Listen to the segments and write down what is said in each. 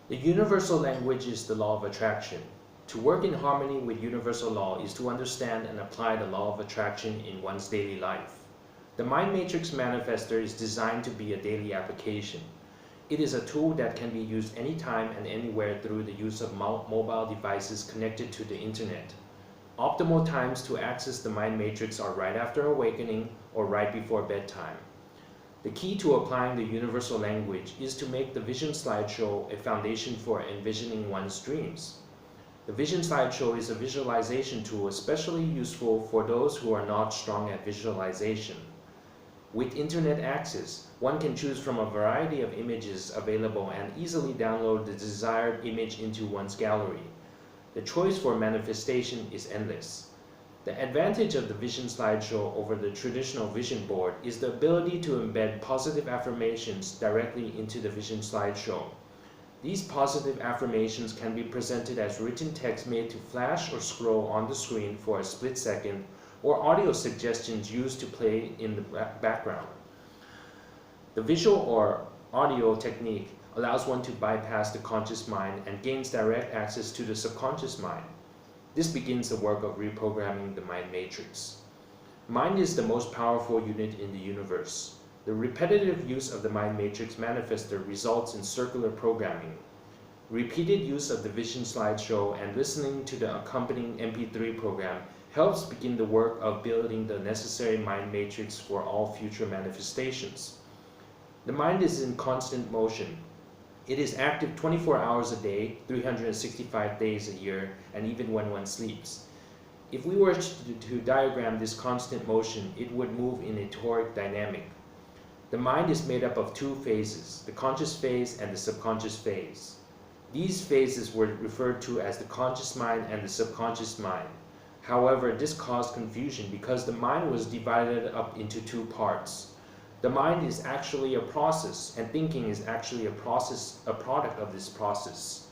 The universal language is the law of attraction. To work in harmony with universal law is to understand and apply the law of attraction in one's daily life. The Mind Matrix Manifestor is designed to be a daily application. It is a tool that can be used anytime and anywhere through the use of mobile devices connected to the internet. Optimal times to access the Mind Matrix are right after awakening or right before bedtime. The key to applying the universal language is to make the Vision Slideshow a foundation for envisioning one's dreams. The Vision Slideshow is a visualization tool especially useful for those who are not strong at visualization. With internet access, one can choose from a variety of images available and easily download the desired image into one's gallery. The choice for manifestation is endless. The advantage of the Vision Slideshow over the traditional vision board is the ability to embed positive affirmations directly into the Vision Slideshow. These positive affirmations can be presented as written text made to flash or scroll on the screen for a split second, or audio suggestions used to play in the background. The visual or audio technique allows one to bypass the conscious mind and gains direct access to the subconscious mind. This begins the work of reprogramming the mind matrix. Mind is the most powerful unit in the universe. The repetitive use of the mind matrix manifestor results in circular programming. Repeated use of the Vision Slideshow and listening to the accompanying MP3 program helps begin the work of building the necessary mind matrix for all future manifestations. The mind is in constant motion. It is active 24 hours a day, 365 days a year, and even when one sleeps. If we were to diagram this constant motion, it would move in a toric dynamic. The mind is made up of two phases, the conscious phase and the subconscious phase. These phases were referred to as the conscious mind and the subconscious mind. However, this caused confusion because the mind was divided up into two parts. The mind is actually a process, and thinking is actually a product of this process.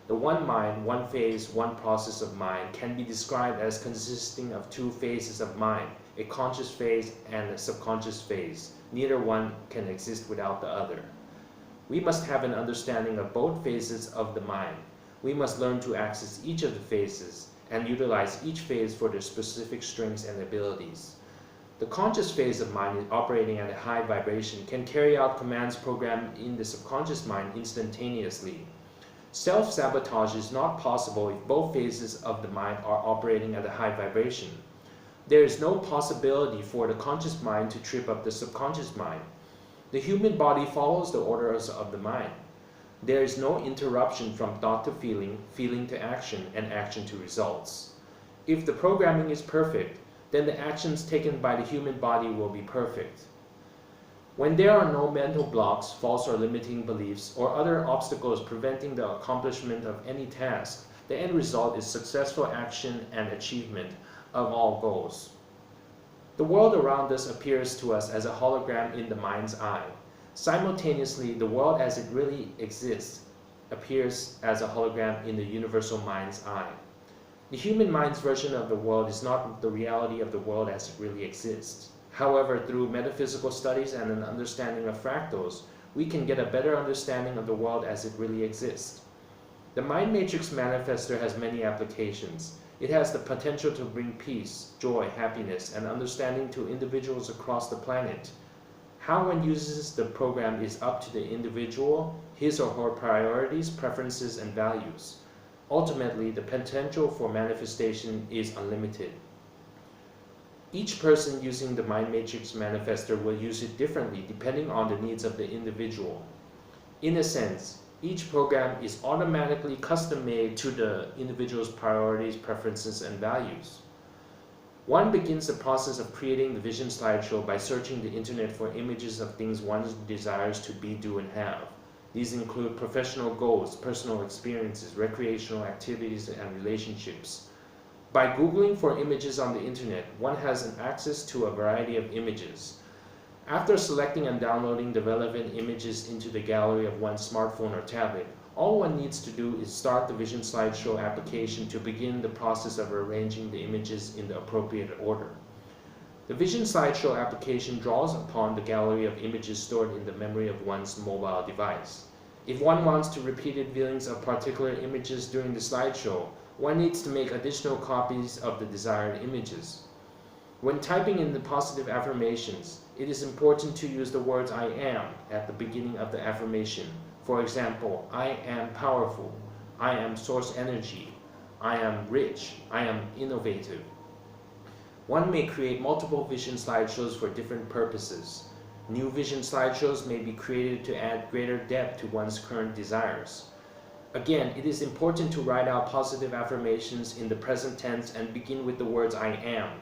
The one mind, one phase, one process of mind can be described as consisting of two phases of mind, a conscious phase and a subconscious phase. Neither one can exist without the other. We must have an understanding of both phases of the mind. We must learn to access each of the phases and utilize each phase for their specific strengths and abilities. The conscious phase of mind, operating at a high vibration, can carry out commands programmed in the subconscious mind instantaneously. Self-sabotage is not possible if both phases of the mind are operating at a high vibration. There is no possibility for the conscious mind to trip up the subconscious mind. The human body follows the orders of the mind. There is no interruption from thought to feeling, feeling to action, and action to results. If the programming is perfect, then the actions taken by the human body will be perfect. When there are no mental blocks, false or limiting beliefs, or other obstacles preventing the accomplishment of any task, the end result is successful action and achievement of all goals. The world around us appears to us as a hologram in the mind's eye. Simultaneously, the world as it really exists appears as a hologram in the universal mind's eye. The human mind's version of the world is not the reality of the world as it really exists. However, through metaphysical studies and an understanding of fractals, we can get a better understanding of the world as it really exists. The Mind Matrix Manifestor has many applications. It has the potential to bring peace, joy, happiness, and understanding to individuals across the planet. How one uses the program is up to the individual, his or her priorities, preferences, and values. Ultimately, the potential for manifestation is unlimited. Each person using the Mind Matrix Manifestor will use it differently depending on the needs of the individual. In a sense, each program is automatically custom-made to the individual's priorities, preferences, and values. One begins the process of creating the Vision Slideshow by searching the internet for images of things one desires to be, do, and have. These include professional goals, personal experiences, recreational activities, and relationships. By Googling for images on the internet, one has access to a variety of images. After selecting and downloading the relevant images into the gallery of one's smartphone or tablet, all one needs to do is start the Vision Slideshow application to begin the process of arranging the images in the appropriate order. The Vision Slideshow application draws upon the gallery of images stored in the memory of one's mobile device. If one wants to repeated viewings of particular images during the slideshow, one needs to make additional copies of the desired images. When typing in the positive affirmations, it is important to use the words I am at the beginning of the affirmation. For example, I am powerful, I am source energy, I am rich, I am innovative. One may create multiple vision slideshows for different purposes. New vision slideshows may be created to add greater depth to one's current desires. Again, it is important to write out positive affirmations in the present tense and begin with the words I am.